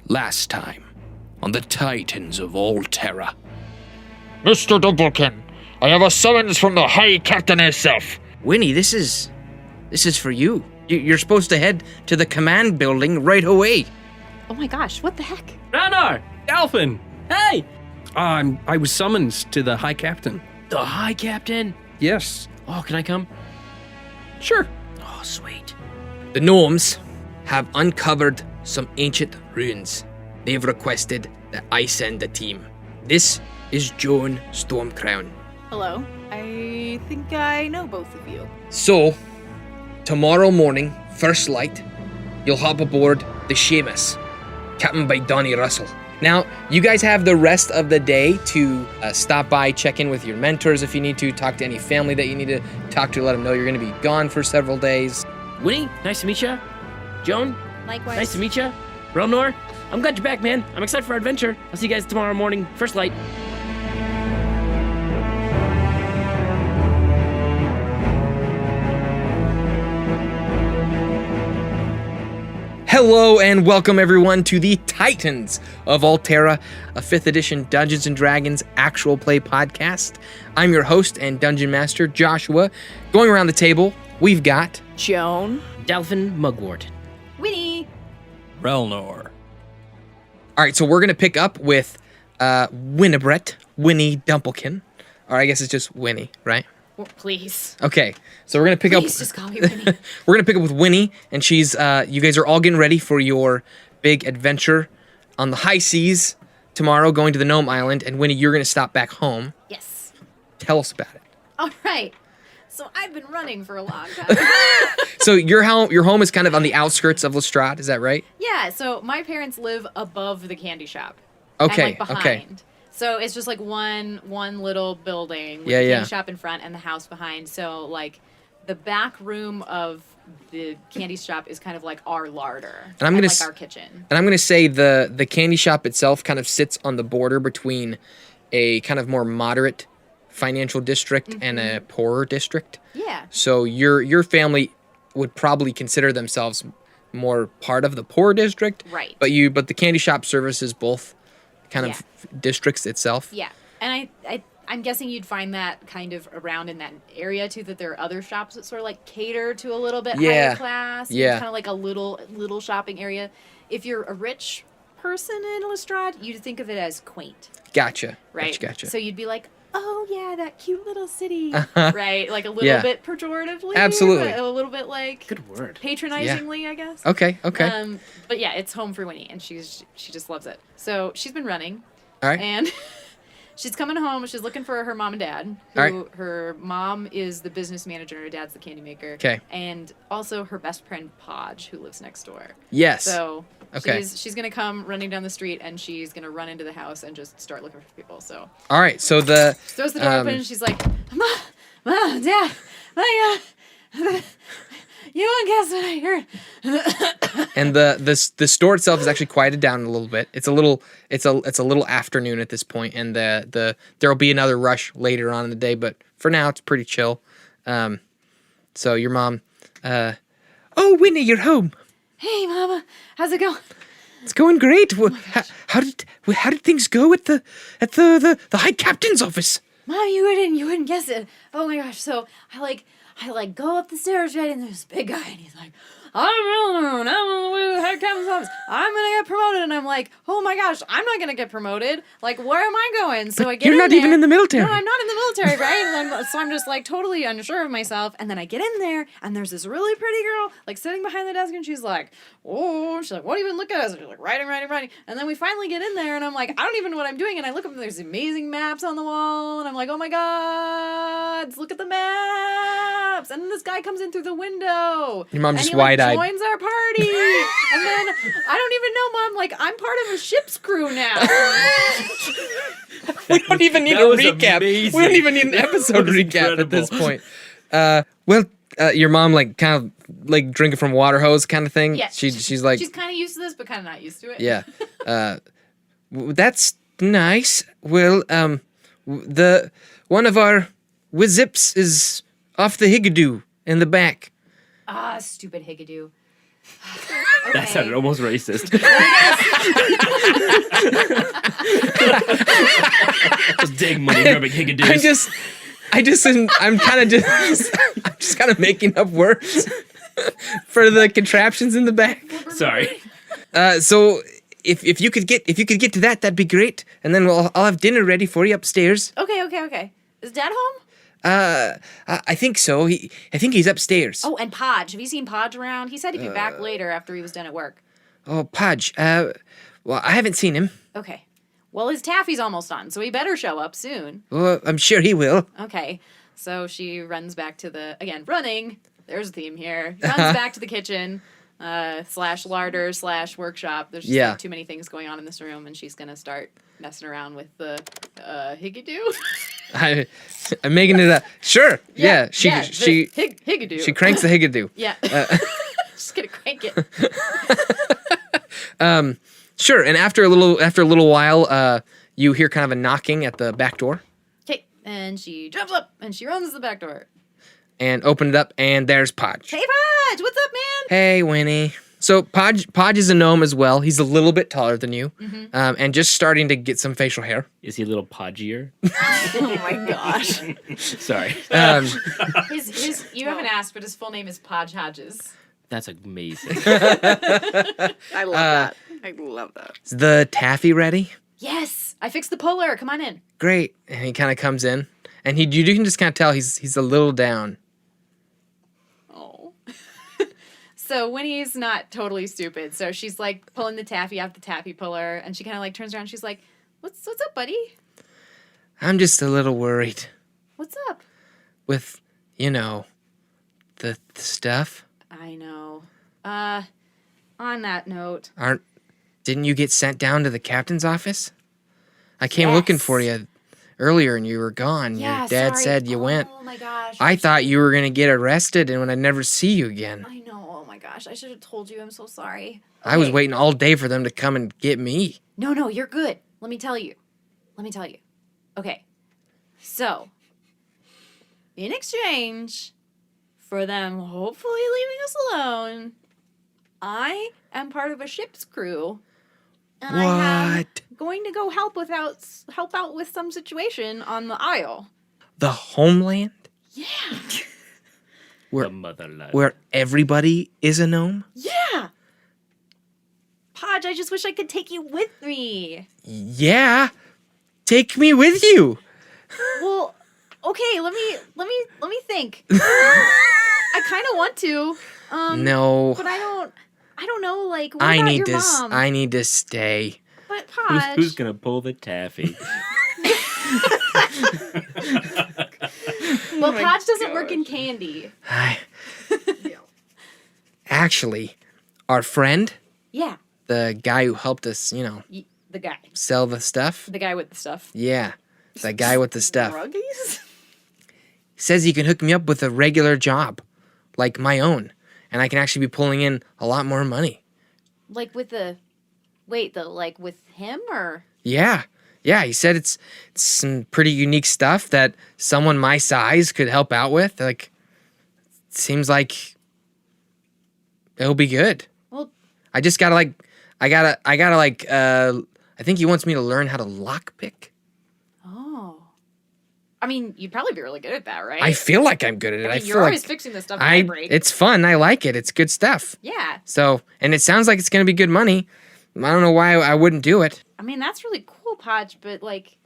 Last time, on the Titans of Alterra. Mr. Dumplekin, I have a summons from the High Captain herself. Winnie, this is for you. You're supposed to head to the command building right away. Oh my gosh, what the heck? Ranar! Alphin! Hey! I was summoned to the High Captain. The High Captain? Yes. Oh, can I come? Sure. Oh, sweet. The gnomes have uncovered some ancient ruins. They've requested that I send a team. This is Joan Stormcrown. Hello. I think I know both of you. So, tomorrow morning, first light, you'll hop aboard the Seamus, captained by Donnie Russell. Now, you guys have the rest of the day to stop by, check in with your mentors if you need to, talk to any family that you need to talk to, let them know you're going to be gone for several days. Winnie, nice to meet you. Joan, Likewise. nice to meet you. Relnor, I'm glad you're back, man. I'm excited for our adventure. I'll see you guys tomorrow morning, first light. Hello and welcome everyone to the Titans of Alterra, a 5th edition Dungeons & Dragons actual play podcast. I'm your host and Dungeon Master, Joshua. Going around the table, we've got... Joan. Delphin Mugwort. Winnie. Relnor. Alright, so we're going to pick up with Winnie Dumplekin. Or I guess it's just Winnie, right? Well, please. Okay, so we're going to pick Please just call me Winnie. We're going to pick up with Winnie, and she's, you guys are all getting ready for your big adventure on the high seas tomorrow, going to the Gnome Island, and Winnie, you're going to stop back home. Yes. Tell us about it. All right. So I've been running for a long time. So your home is kind of on the outskirts of Lestrade, is that right? Yeah, so my parents live above the candy shop. Okay, And, behind. okay. So it's just like one little building with Yeah, the yeah. candy shop in front and the house behind. So like the back room of the candy shop is kind of like our larder. And I'm gonna like our kitchen. And I'm going to say the candy shop itself kind of sits on the border between a kind of more moderate financial district and a poorer district. Yeah. So your family would probably consider themselves more part of the poor district. Right. But the candy shop services both kind of districts itself. Yeah. And I'm guessing you'd find that kind of around in that area too, that there are other shops that sort of like cater to a little bit higher class. Yeah. Kind of like a little shopping area. If you're a rich person in Lestrade, you'd think of it as quaint. Gotcha. Right. Gotcha. So you'd be like, oh yeah, that cute little city. Right. Like a little bit pejoratively. Absolutely. A little bit like Good word. patronizingly, I guess. Okay. But yeah, it's home for Winnie, and she just loves it. So she's been running. All right. And she's coming home. She's looking for her mom and dad. Who, All right. Her mom is the business manager, and her dad's the candy maker. Okay. And also her best friend Podge, who lives next door. Yes. So Okay. she's gonna come running down the street, and she's gonna run into the house and just start looking for people. So All right. So the she throws the door open, and she's like, Mom, Dad, you won't guess what I heard. and the store itself is actually quieted down a little bit. It's a little afternoon at this point, and there'll be another rush later on in the day, but for now it's pretty chill. So your mom, oh Winnie, you're home. Hey, Mama, how's it going? It's going great. How did things go at the High Captain's office? Mom, you wouldn't guess it. Oh my gosh! So I go up the stairs, right, and there's this big guy, and he's like, I'm on the way to the head captain's office. I'm gonna get promoted, and I'm like, oh my gosh, I'm not gonna get promoted. Like, where am I going? So I get. You're not even in the military. No, I'm not in the military, right? And so I'm just like totally unsure of myself, and then I get in there, and there's this really pretty girl like sitting behind the desk, and she's like, oh, she's like, what even look at us? And she's like, writing, and then we finally get in there, and I'm like, I don't even know what I'm doing, and I look up, and there's amazing maps on the wall, and I'm like, oh my god, look at the maps, and then this guy comes in through the window. Your mom just wide-eyed. wide-eyed. Joins our party, and then I don't even know, Mom. Like I'm part of a ship's crew now. We don't even need a recap. amazing. We don't even need an episode recap at this point. Your mom like kind of like drinking from a water hose kind of thing. Yeah, she's like she's kind of used to this, but kind of not used to it. yeah. That's nice. Well, the one of our Wizips is off the Higadoo in the back. Ah, stupid Higadoo. That sounded almost racist. Just dig money grubbing higgadoos. I'm kind of making up words for the contraptions in the back. Sorry. So if you could get to that, that'd be great. And then I'll have dinner ready for you upstairs. Okay. Is Dad home? I think so. I think he's upstairs. Oh, and Podge. Have you seen Podge around? He said he'd be back later after he was done at work. Oh, Podge. Well, I haven't seen him. Okay. Well, his taffy's almost on, so he better show up soon. Well, I'm sure he will. Okay. So she runs back to running. There's a theme here. Runs back to the kitchen, / larder / workshop. There's just like, too many things going on in this room, and she's going to start messing around with the higgadoo. I'm making it up. Sure. Yeah. She higgadoo. She cranks the higgadoo. Yeah. Just gonna crank it. Sure. And after a little while, you hear kind of a knocking at the back door. Okay. And she jumps up and she runs to the back door. And open it up, and there's Podge. Hey, Podge! What's up, man? Hey, Winnie. So Podge is a gnome as well. He's a little bit taller than you, and just starting to get some facial hair. Is he a little podgier? Oh my gosh. Sorry. You haven't asked, but his full name is Podge Hodges. That's amazing. I love that. I love that. Is the taffy ready? Yes, I fixed the puller. Come on in. Great. And he kind of comes in, and you can just kind of tell he's a little down. Oh. So Winnie's not totally stupid. So she's like pulling the taffy out the taffy puller, and she kind of like turns around. And she's like, "What's up, buddy? I'm just a little worried What's up?" with, the stuff. I know. On that note, Didn't you get sent down to the captain's office? I came looking for you earlier and you were gone. yeah, Your dad sorry. said you went. Oh my gosh. I thought you were going to get arrested and I'd never see you again. I know. Oh my gosh. I should have told you. I'm so sorry. I was Okay. waiting all day for them to come and get me. No, you're good. Let me tell you. Okay. So, in exchange for them hopefully leaving us alone, I am part of a ship's crew. And I am going to go help out with some situation on the Isle. The homeland? Yeah. The motherland. Where everybody is a gnome? Yeah. Podge, I just wish I could take you with me. Yeah. Take me with you. Well, okay, let me think. I kind of want to. No. But I don't know, like, what I about need your to mom? I need to stay. But Podge. Who's gonna pull the taffy? Well, Podge doesn't work in candy. Actually, our friend, Yeah, the guy who helped us, the guy. sell the stuff. The guy with the stuff. Yeah, the guy with the stuff. Druggies? Says he can hook me up with a regular job, like my own, and I can actually be pulling in a lot more money. Like with with him or? Yeah, he said it's some pretty unique stuff that someone my size could help out with. Like, seems like it'll be good. Well, I just gotta I think he wants me to learn how to lockpick. oh. I mean, you'd probably be really good at that, right? I feel like I'm good at it. I mean, feel you're always like fixing the stuff that I break. it's fun. I like it. It's good stuff. Yeah. So, and it sounds like it's gonna be good money. I don't know why I wouldn't do it. I mean, that's really cool, Podge, but, like,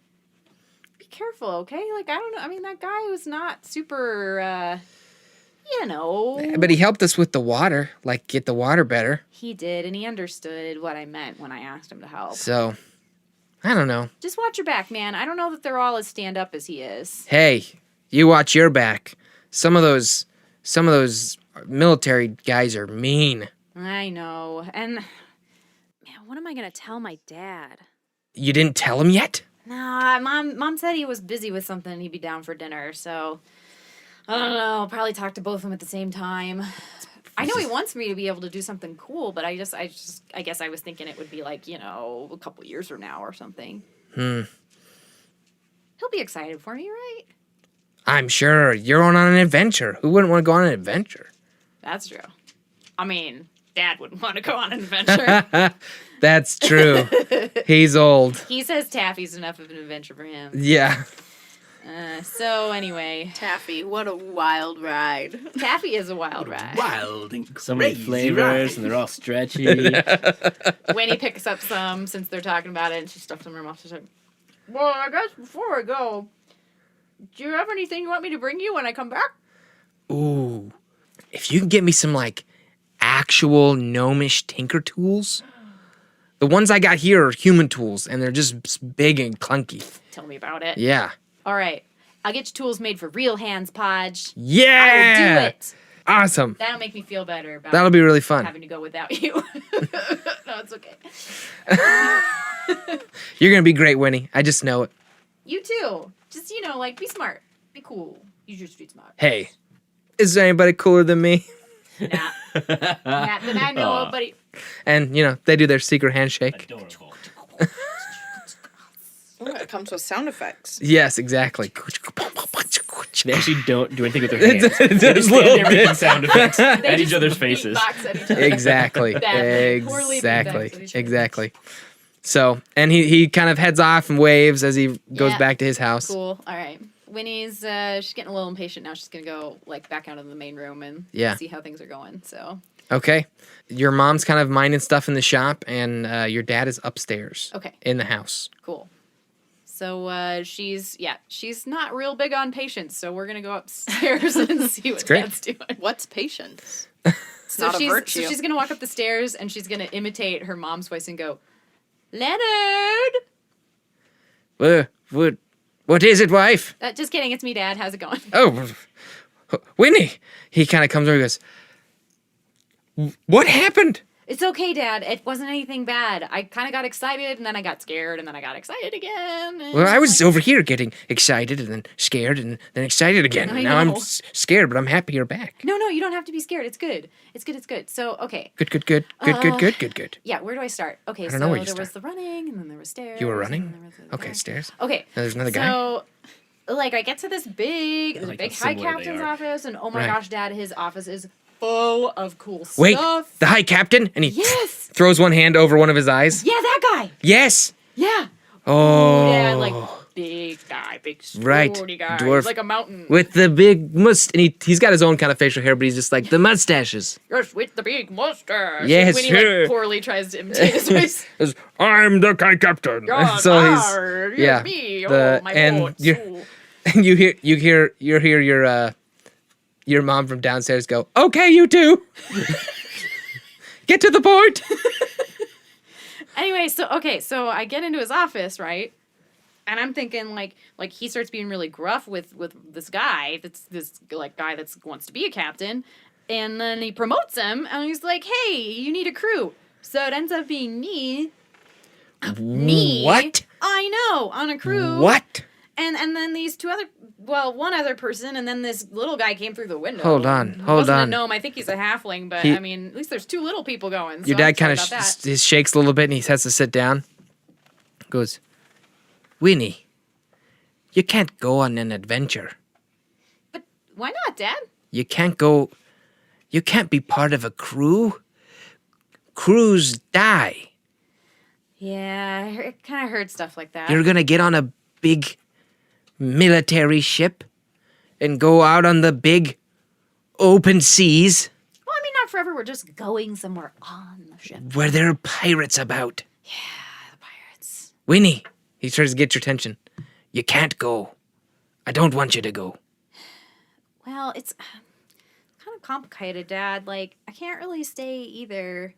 be careful, okay? Like, I don't know. I mean, that guy was not super, But he helped us with the water, like get the water better. He did, and he understood what I meant when I asked him to help. So, I don't know. Just watch your back, man. I don't know that they're all as stand-up as he is. Hey, you watch your back. Some of those military guys are mean. I know. And, man, what am I going to tell my dad? You didn't tell him yet? Nah, Mom said he was busy with something and he'd be down for dinner, so I don't know. I'll probably talk to both of them at the same time. I know he wants me to be able to do something cool, but I guess I was thinking it would be like, a couple years from now or something. He'll be excited for me, right? I'm sure. You're on an adventure. Who wouldn't want to go on an adventure? That's true. I mean, Dad wouldn't want to go on an adventure. That's true. He's old. He says Taffy's enough of an adventure for him. Yeah. So anyway, Taffy, what a wild ride. Taffy is a wild ride. Wild and So many crazy flavors, ride. and they're all stretchy. Winnie picks up some since they're talking about it, and she stuffs them in her mouth. She's like, well, I guess before I go, do you have anything you want me to bring you when I come back? Ooh. If you can get me some, like, actual gnomish tinker tools. The ones I got here are human tools, and they're just big and clunky. Tell me about it. Yeah. All right. I'll get you tools made for real hands, Podge. Yeah! I will do it. Awesome. That'll make me feel better about That'll be really fun. having to go without you. No, it's okay. You're going to be great, Winnie. I just know it. You too. Just, like, be smart. Be cool. Use your street smart. Hey, is there anybody cooler than me? Nah. Not that I know of, buddy. And, they do their secret handshake. Adorable. Oh, it comes with sound effects. Yes, exactly. They actually don't do anything with their hands. It's They just stand little there making bits. sound effects They at each just other's faces. beatbox at each other. Exactly. Badly. Poorly Exactly. beatbox at each other. Exactly. So, and he kind of heads off and waves as he goes Yeah. back to his house. Cool. All right. Winnie's she's getting a little impatient now. She's gonna go back out in the main room and Yeah. see how things are going. So Okay. Your mom's kind of minding stuff in the shop, and your dad is upstairs. Okay. In the house. cool. So she's not real big on patience. So we're gonna go upstairs and see what great. Dad's doing. What's patience? It's So not a she's virtue. so she's gonna walk up the stairs and she's gonna imitate her mom's voice and go, Leonard. What is it, wife? Just kidding. It's me, Dad. How's it going? Oh, Winnie. He kind of comes over and goes, what happened? It's okay, Dad. It wasn't anything bad. I kind of got excited, and then I got scared, and then I got excited again. And Well, I was over here getting excited and then scared and then excited again. I Now I'm know. scared, but I'm happy you're back. No, you don't have to be scared. It's good. It's good. So, okay. Good. Yeah, where do I start? Okay, don't so know where you there was start. the running, and then there was stairs. You were and running? then there was the Okay, back. stairs. Okay. Now there's another guy. So, I get to this big, like big how high similar they captain's are. office, and oh my Right. gosh, Dad, his office is full of cool Wait, stuff. the high captain? And he Yes. throws one hand over one of his eyes. Yeah, that guy. Yes. Yeah. Oh. Dad, like big guy, big Right. sporty guy, Dwarf. like a mountain. With the big and he's got his own kind of facial hair, but he's just like the mustaches. Yes, with the big mustache. Yes, when he sure. poorly tries to imitate his voice. I'm the high captain. God, So he's- arr, yeah, me, the- oh, my and boat, you're- so- And you hear your mom from downstairs go, "Okay, you two, get to the point." Anyway, so I get into his office, right? And I'm thinking like he starts being really gruff with this guy this guy that wants to be a captain, and then he promotes him, and he's like, "Hey, you need a crew." So it ends up being me. Me. What? I know, on a crew. What? And then these one other person, and then this little guy came through the window. Hold on, He hold wasn't on. a gnome. I think he's a halfling, but He- I mean, at least there's two little people going. So Your dad I'm kind of excited about that. shakes a little bit, and he has to sit down. Goes, Winnie, you can't go on an adventure. But why not, Dad? You can't go. You can't be part of a crew. Crews die. Yeah, I kind of heard stuff like that. You're gonna get on a big military ship and go out on the big open seas Well, I mean, not forever. We're just going somewhere on the ship. where there are pirates about. The pirates. Winnie, he tries to get your attention. You can't go. I don't want you to go. Well, it's kind of complicated, Dad. Like, I can't really stay either.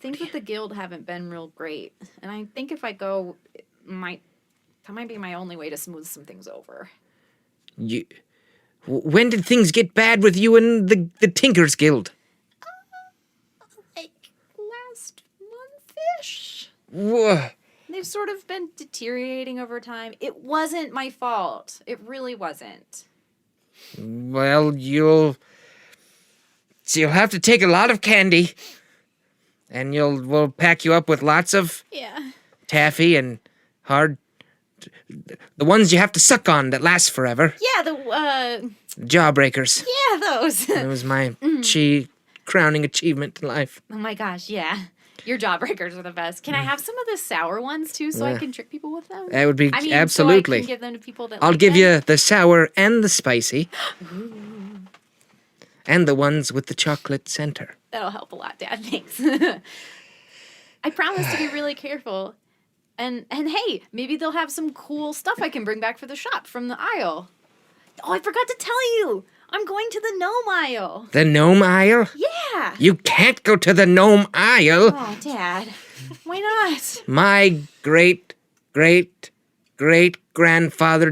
Things with the guild haven't been real great, and I think if I go, that might be my only way to smooth some things over. When did things get bad with you and the Tinkers Guild? Like last month-ish. Whoa. They've sort of been deteriorating over time. It wasn't my fault. It really wasn't. Well, you'll have to take a lot of candy, and we'll pack you up with lots of Yeah. taffy and the ones you have to suck on that last forever. Yeah, the Jawbreakers. yeah, those. It was my she crowning achievement in life. Oh my gosh, yeah. Your jawbreakers are the best. Can I have some of the sour ones too, so I Yeah. can trick people with them? That would be I mean, absolutely. So I can give them to people that I'll like give them? you the sour and the spicy. And the ones with the chocolate center. That'll help a lot, Dad. Thanks. I promise to be really careful. And hey, maybe they'll have some cool stuff I can bring back for the shop from the aisle. Oh, I forgot to tell you. I'm going to the gnome aisle. The gnome aisle? Yeah. You can't go to the gnome aisle. Oh, Dad. Why not? My great grandfather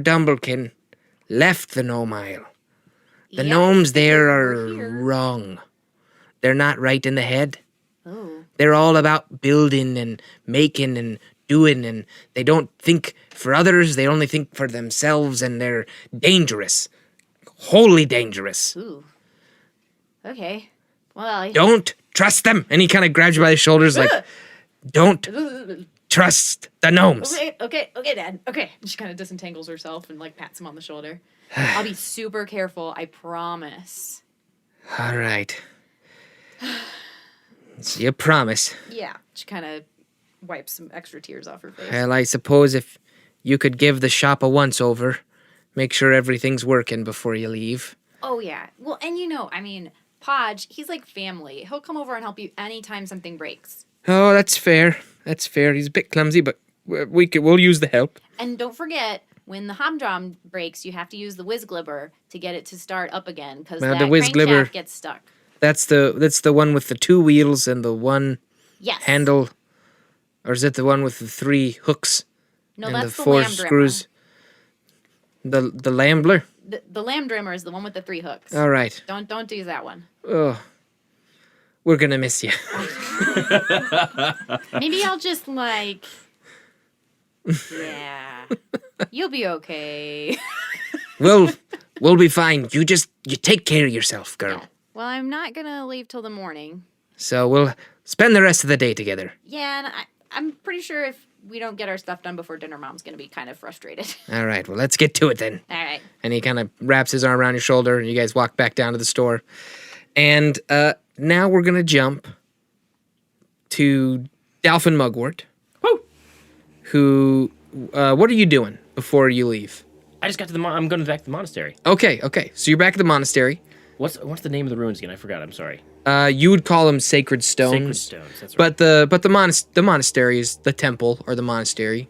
Dumblekin left the gnome aisle. The gnomes there are wrong. They're not right in the head. Oh. They're all about building and making and doing, and they don't think for others. They only think for themselves, and they're dangerous. Wholly dangerous. Ooh. Okay. Well, Don't trust them. And he kind of grabs you by the shoulders like, don't trust the gnomes. Okay, Dad. Okay. And she kind of disentangles herself and like pats him on the shoulder. I'll be super careful. I promise. All right. It's your promise. Yeah. She kind of wipes some extra tears off her face. Well, I suppose if you could give the shop a once-over, make sure everything's working before you leave. Oh, yeah. Well, and I mean, Podge, he's like family. He'll come over and help you anytime something breaks. Oh, that's fair. That's fair. He's a bit clumsy, but we'll use the help. And don't forget, when the humdrum breaks, you have to use the whiz-glibber to get it to start up again, because Well, that the whiz-glibber- crankshaft gets stuck. That's the one with the 2 wheels and the 1 Yes. handle, or is it the one with the 3 hooks No, and that's the the 4 lamb screws? The lambler. drimmer. The lamb drimmer is the one with the 3 hooks. All right. Don't use that one. Oh, we're gonna miss you. Maybe I'll just like. Yeah. You'll be okay. We'll be fine. You take care of yourself, girl. Yeah. Well, I'm not gonna leave till the morning. So we'll spend the rest of the day together. Yeah, and I'm pretty sure if we don't get our stuff done before dinner, Mom's gonna be kind of frustrated. All right. Well, let's get to it then. All right. And he kind of wraps his arm around your shoulder, and you guys walk back down to the store. And now we're gonna jump to Dalphin Mugwort. Woo! Who? What are you doing before you leave? I just got to the. I'm going back to the monastery. Okay. So you're back at the monastery. What's the name of the ruins again? I forgot. I'm sorry. You would call them sacred stones. Sacred stones. That's right. But the monastery is the temple or the monastery.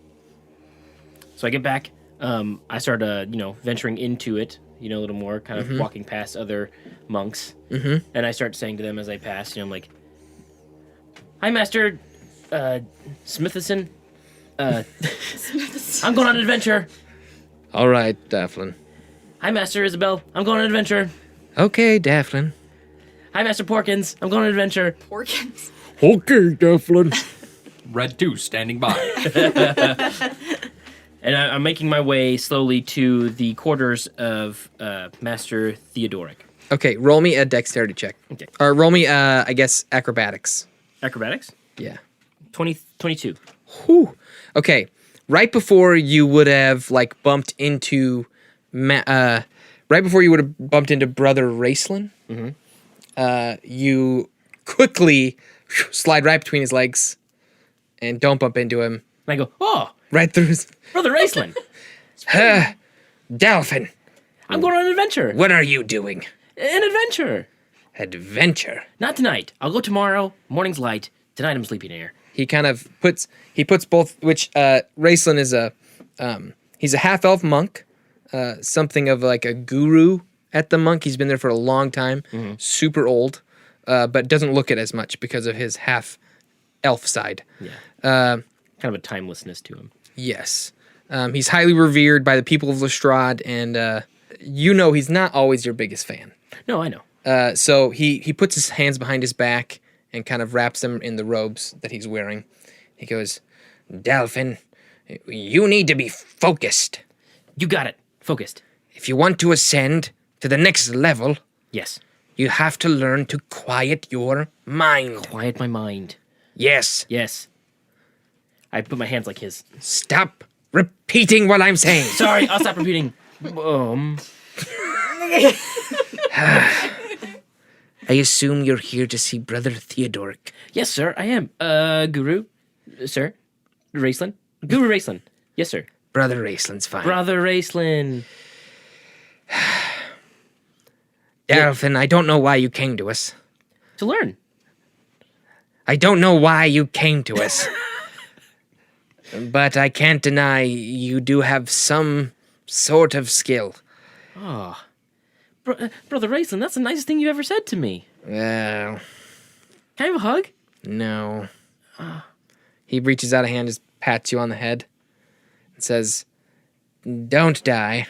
So I get back. I start venturing into it. A little more, kind of walking past other monks, and I start saying to them as I pass. I'm like, "Hi, Master Smithison. I'm going on an adventure. All right, Daphne. Hi, Master Isabel. I'm going on an adventure. Okay, Daphne. Hi, Master Porkins. I'm going on an adventure. Porkins. Okay, Daphne. Red 2 standing by. And I'm making my way slowly to the quarters of Master Theodoric. Okay, roll me a dexterity check. Okay. Or roll me, I guess, acrobatics. Acrobatics? Yeah. 22. Whew. Okay, right before you would have, bumped into... right before you would have bumped into Brother Raceland, you quickly slide right between his legs and don't bump into him. And I go, oh, Right through his... Brother Raceland. Dalphin, I'm going on an adventure. what are you doing? An adventure. Adventure. Not tonight. I'll go tomorrow. Morning's light. Tonight I'm sleeping here. He kind of puts both, which Raceland is he's a half-elf monk, something of like a guru at the monk. He's been there for a long time, super old, but doesn't look it as much because of his half-elf side. Yeah. Kind of a timelessness to him. Yes. He's highly revered by the people of Lestrade, and he's not always your biggest fan. No, I know. So he puts his hands behind his back and kind of wraps them in the robes that he's wearing. He goes, Dalphin, you need to be focused. You got it. Focused. If you want to ascend to the next level, Yes. you have to learn to quiet your mind. Quiet my mind. Yes. Yes. I put my hands like his. Stop repeating what I'm saying. Sorry, I'll stop repeating. I assume you're here to see Brother Theodoric. Yes, sir, I am. Guru, sir, Raceland, Guru Raceland. Yes, sir. Brother Raceland's fine. Brother Raceland. Delphin, I don't know why you came to us. To learn. I don't know why you came to us. But I can't deny you do have some sort of skill. Oh, Brother Raceland, that's the nicest thing you ever said to me. Well, Can I have a hug? no. He reaches out a hand, just pats you on the head, and says, "Don't die."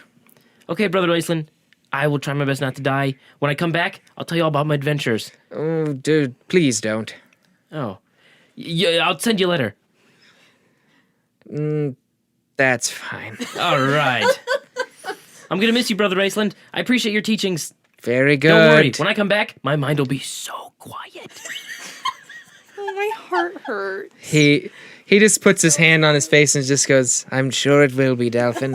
Okay, Brother Raceland, I will try my best not to die. When I come back, I'll tell you all about my adventures. Oh, dude, please don't. Oh, yeah, I'll send you a letter. That's fine. All right. I'm gonna miss you, Brother Raceland. I appreciate your teachings. Very good. Don't worry. When I come back, my mind will be so quiet. Oh, my heart hurts. He just puts his hand on his face and just goes, "I'm sure it will be, Delphin."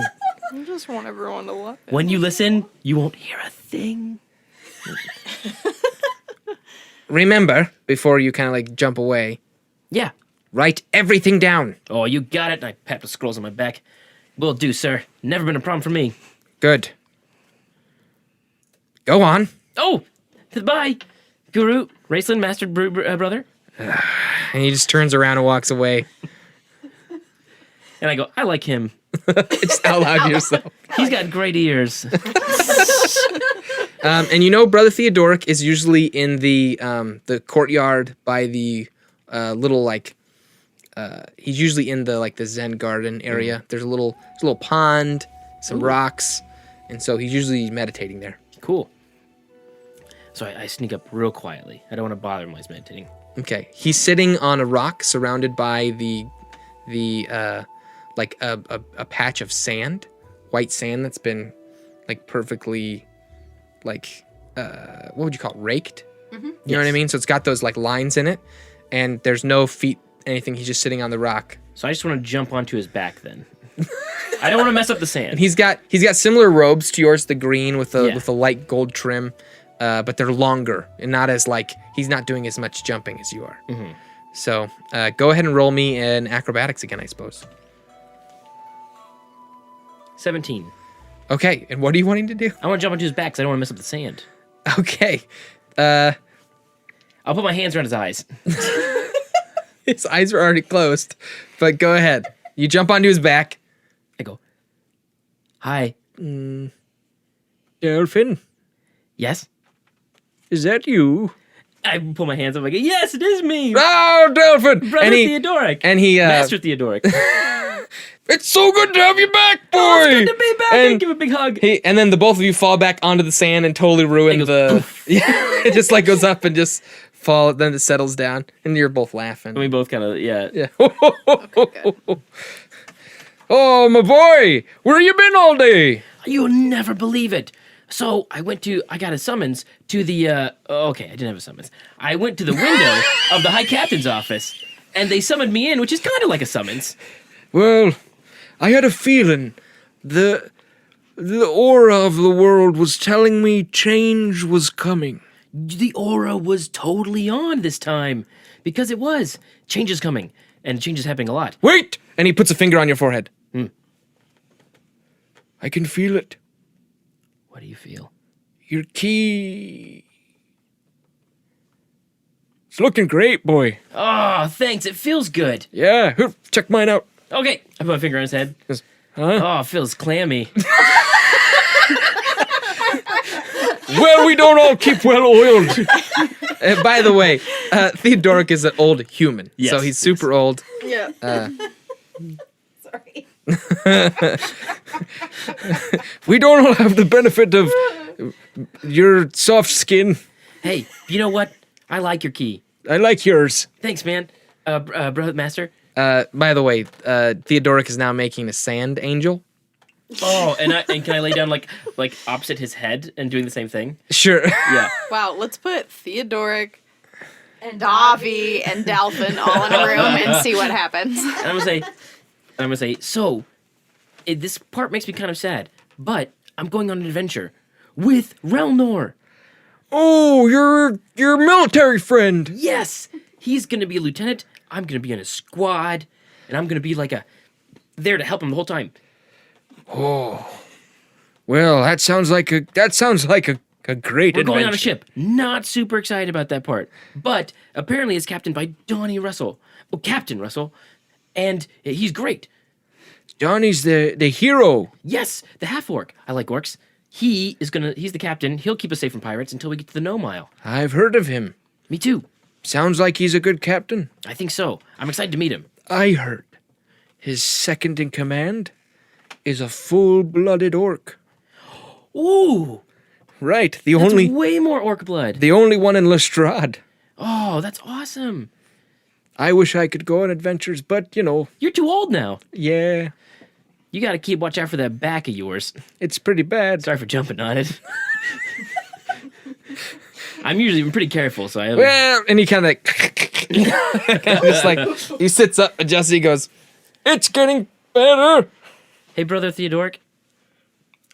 I just want everyone to love it. When you listen, you won't hear a thing. Remember, before you kind of like jump away, Yeah. write everything down. Oh, you got it. And I pat the scrolls on my back. Will do, sir. Never been a problem for me. Good. Go on. Oh, goodbye, Guru, Raceland, Master Brother. And he just turns around and walks away. And I go, I like him. It's out loud to yourself. He's got great ears. And you know, Brother Theodoric is usually in the courtyard by the little like. He's usually in the Zen garden area. There's a little pond, some rocks, and so he's usually meditating there. Cool. So I sneak up real quietly. I don't want to bother him while he's meditating. Okay, he's sitting on a rock surrounded by a patch of sand, white sand that's been like perfectly what would you call it, raked? Mm-hmm. You know what I mean? So it's got those like lines in it, and there's no feet, anything. He's just sitting on the rock. So I just want to jump onto his back then. I don't want to mess up the sand. And he's got similar robes to yours, the green with the Yeah. with the light gold trim, but they're longer and not as like he's not doing as much jumping as you are. Mm-hmm. So go ahead and roll me in acrobatics again, I suppose. 17. Okay, and what are you wanting to do? I want to jump onto his back because I don't want to mess up the sand. Okay, I'll put my hands around his eyes. his eyes are already closed, but go ahead. You jump onto his back. I go, hi. Delphin, Yes? is that you? I pull my hands up. I go, yes, it is me. Oh, Delphin! Brother and he, Theodoric. And he, Master Theodoric. it's so good to have you back, boy! Oh, it's good to be back. And Give a big hug. and then the both of you fall back onto the sand and totally ruin It goes the. Yeah, it just like goes up and just fall. Then it settles down, and you're both laughing. And we both kind of, yeah. Yeah. Oh, my boy, where you been all day? You'll never believe it. So I got a summons to the, okay, I didn't have a summons. I went to the window of the High Captain's office, and they summoned me in, which is kind of like a summons. Well, I had a feeling the aura of the world was telling me change was coming. The aura was totally on this time, because it was. Change is coming, and change is happening a lot. Wait! And he puts a finger on your forehead. I can feel it. What do you feel? Your key. It's looking great, boy. Oh, thanks, it feels good. Yeah, here, check mine out. Okay, I put my finger on his head. Huh? Oh, it feels clammy. Well, we don't all keep well oiled. By the way, Theodoric is an old human, Yes, so he's super old. Yeah. Sorry. We don't all have the benefit of your soft skin. Hey, you know what? I like your key. I like yours. Thanks, man. Brother Master. By the way, Theodoric is now making a sand angel. Oh, and can I lay down like opposite his head and doing the same thing? Sure. Yeah. Wow, let's put Theodoric, And Davi, and Delphin all in a room and see what happens. And I'm gonna say, so this part makes me kind of sad, but I'm going on an adventure with Relnor. Oh, your military friend. Yes, he's gonna be a lieutenant. I'm gonna be in a squad, and I'm gonna be like there to help him the whole time. Well, that sounds like a great We're adventure. going on a ship. Not super excited about that part, but apparently it's captained by Donnie Russell. Oh, Captain Russell, and he's great. Donnie's the hero. Yes, the half orc. I like orcs. He's the captain. He'll keep us safe from pirates until we get to the No Mile. I've heard of him. Me too. Sounds like he's a good captain. I think so. I'm excited to meet him. I heard his second in command is a full-blooded orc. Ooh, Right, that's way more orc blood. the only one in Lestrade. Oh, that's awesome. I wish I could go on adventures, but You're too old now. yeah, You got to watch out for that back of yours. it's pretty bad. Sorry for jumping on it. I'm usually pretty careful, so I. Well, and he kind of just like he sits up, adjusts. He goes, "It's getting better." Hey, brother Theodoric.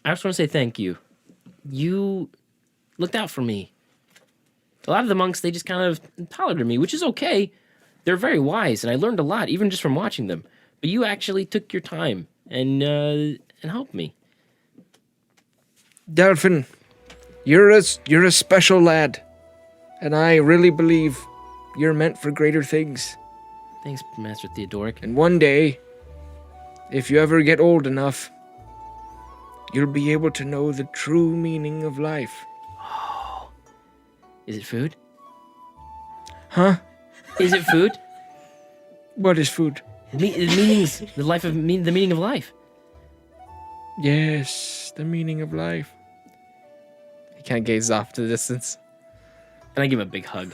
I just want to say thank you. You looked out for me. A lot of the monks, they just kind of tolerated me, which is okay. They're very wise, and I learned a lot, even just from watching them. But you actually took your time and helped me. Delphin, you're a special lad, and I really believe you're meant for greater things. Thanks, Master Theodoric. And one day, if you ever get old enough, you'll be able to know the true meaning of life. Is it food? Huh? Is it food? What is food? The meaning of life. Yes, the meaning of life. He kind of gazes off to the distance. And I give him a big hug.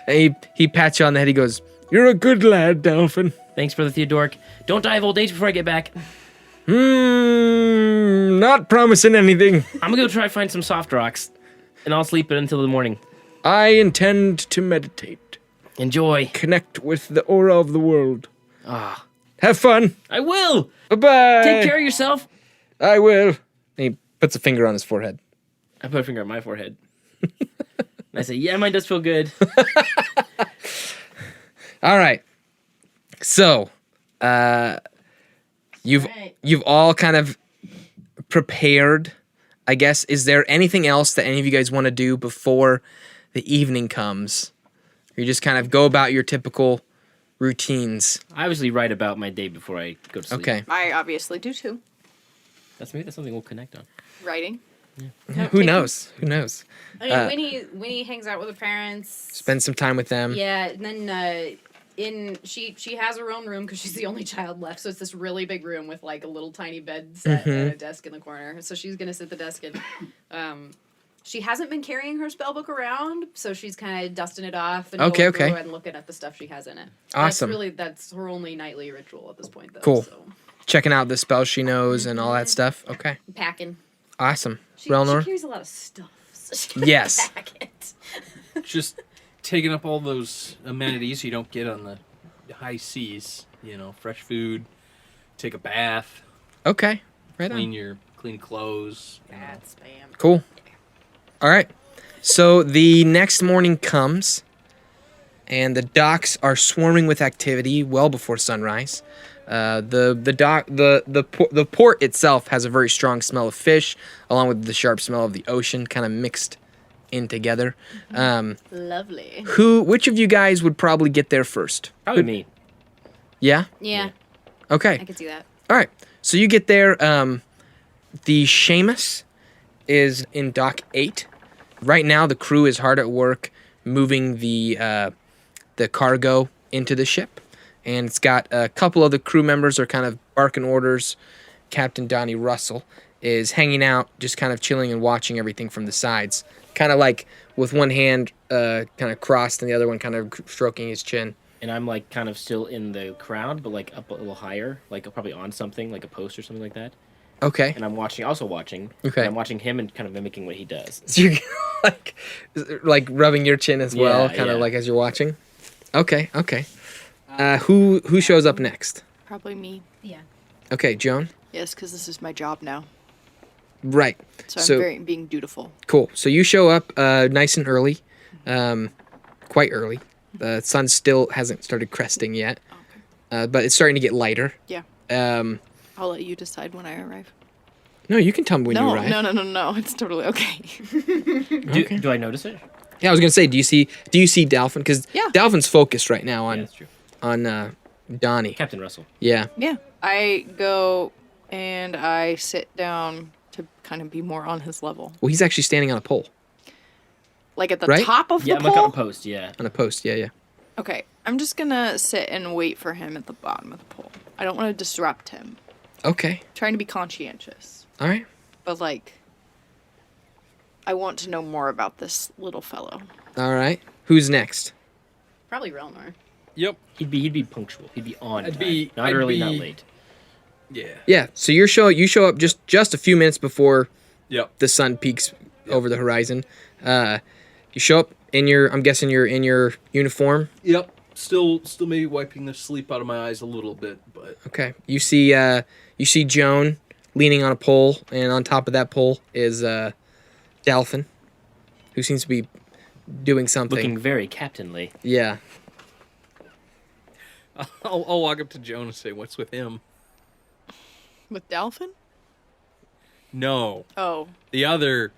And he pats you on the head. He goes, "You're a good lad, Delphin." Thanks, brother Theodoric. Don't die of old age before I get back. Not promising anything. I'm gonna go try to find some soft rocks, and I'll sleep until the morning. I intend to meditate, Enjoy. connect with the aura of the world. Ah, Have fun. I will. Bye-bye. Take care of yourself. I will. And he puts a finger on his forehead. I put a finger on my forehead. And I say, yeah, mine does feel good. All right. So, you've all kind of prepared, I guess. Is there anything else that any of you guys want to do before the evening comes? Or you just kind of go about your typical routines? I obviously write about my day before I go to sleep. Okay. I obviously do too. Maybe that's something we'll connect on. Writing. Who knows? Who knows? I mean, Winnie hangs out with her parents. Spend some time with them. Yeah, and then she has her own room because she's the only child left, so it's this really big room with like a little tiny bed set and a desk in the corner. So she's gonna sit at the desk and she hasn't been carrying her spell book around, so she's kind of dusting it off and going through and looking at the stuff she has in it. Awesome. That's her only nightly ritual at this point, though. Cool. So. Checking out the spells she knows and all that stuff. Okay. Packing. Awesome. She Relnor? carries a lot of stuff. So she can Yes. pack it. Just taking up all those amenities you don't get on the high seas. You know, fresh food, take a bath, Okay. Right on. clean clothes. That's spam. Cool. All right. So the next morning comes, and the docks are swarming with activity well before sunrise. The port itself has a very strong smell of fish, along with the sharp smell of the ocean, kind of mixed in together. Lovely. Which of you guys would probably get there first? Probably me. Yeah. Yeah, Okay. I could see that. All right. So you get there. The Seamus is in dock 8. Right now, the crew is hard at work moving the cargo into the ship, and it's got a couple of the crew members are kind of barking orders. Captain Donnie Russell is hanging out, just kind of chilling and watching everything from the sides, kind of like with one hand kind of crossed and the other one kind of stroking his chin. And I'm like kind of still in the crowd, but like up a little higher, like probably on something, like a post or something like that. Okay. And I'm watching. Okay. And I'm watching him and kind of mimicking what he does. So you're like rubbing your chin as well, Yeah, kind of yeah. like as you're watching. Okay. Who shows up next? Probably me. Yeah. Okay, Joan. Yes, because this is my job now. Right. So I'm being dutiful. Cool. So you show up nice and early, quite early. The sun still hasn't started cresting yet, but it's starting to get lighter. Yeah. Um, I'll let you decide when I arrive. no, you can tell me when you arrive. No. It's totally okay. Do I notice it? Yeah, I was gonna say, do you see Dalvin? Because Yeah. Dalvin's focused right now Yeah, on that's true. Donnie. Captain Russell. Yeah. Yeah. I go and I sit down to kind of be more on his level. Well, he's actually standing on a pole, Like at the Right? top of Yeah, the I'm like pole? on a post. Yeah. on a post. Yeah, yeah. Okay. I'm just going to sit and wait for him at the bottom of the pole. I don't want to disrupt him. Okay. Trying to be conscientious. All right. But like, I want to know more about this little fellow. All right. Who's next? Probably Relnor. Yep. He'd be punctual. He'd be on I'd time. be- Not I'd early, be- not late. Yeah. Yeah. So you show up just a few minutes before Yep. the sun peaks over the horizon. You show up in your, I'm guessing you're in your uniform. Yep. Still maybe wiping the sleep out of my eyes a little bit, but Okay. You see Joan leaning on a pole, and on top of that pole is Dalphin, who seems to be doing something. Looking very captainly. Yeah. I'll walk up to Joan and say, "What's with him?" With Dalphin? No, Oh. the other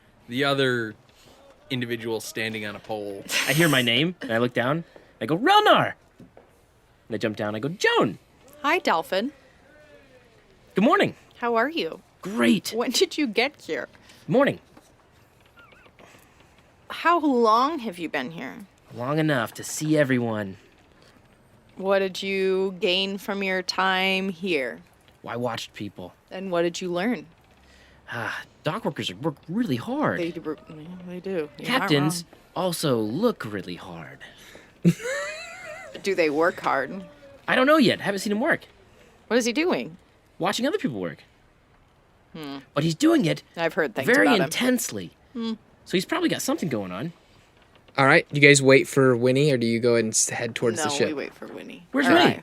individual standing on a pole. I hear my name, and I look down. I go, Relnar! And I jump down. I go, Joan! Hi, Dalphin. Good morning. How are you? Great. When did you get here? Morning. How long have you been here? Long enough to see everyone. What did you gain from your time here? I watched people. And what did you learn? Dock workers work really hard. They do. You're not Captains also look really hard. wrong. Do they work hard? I don't know yet. Haven't seen him work. What is he doing? Watching other people work. But he's doing it I've heard things very about him. intensely. So he's probably got something going on. All right. You guys wait for Winnie, or do you go ahead and head towards No, the ship? we wait for Winnie. Where's All Winnie? right.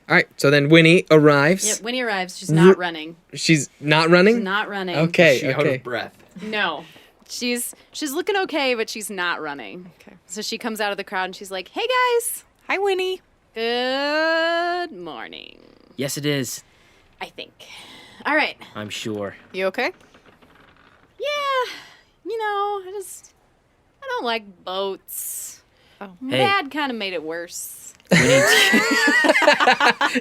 All right. So then Winnie arrives. Yep, when he arrives, she's not running. She's not running. She's not running. Okay. Is she out okay. of breath? No. She's looking okay, but she's not running. Okay. So she comes out of the crowd and she's like, "Hey guys, Hi, Winnie. good morning." Yes, it is. I think. All right. I'm sure. You okay? Yeah. I don't like boats. Oh. My Hey. dad kind of made it worse.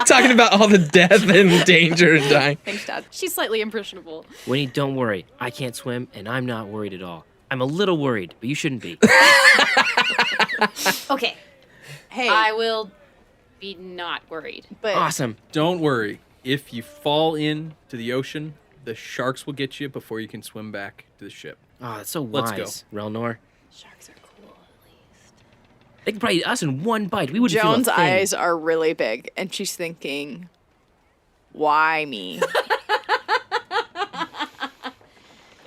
Talking about all the death and danger and dying. Thanks, Dad. She's slightly impressionable. Winnie, don't worry. I can't swim, and I'm not worried at all. I'm a little worried, but you shouldn't be. Okay. Hey, I will be not worried. but Awesome. Don't worry. If you fall into the ocean, the sharks will get you before you can swim back to the ship. Oh, that's so Let's wise, go. Relnor. Sharks are cool, at least. They could probably eat us in one bite. We wouldn't Joan's feel a thing. eyes are really big, and she's thinking, "Why me?"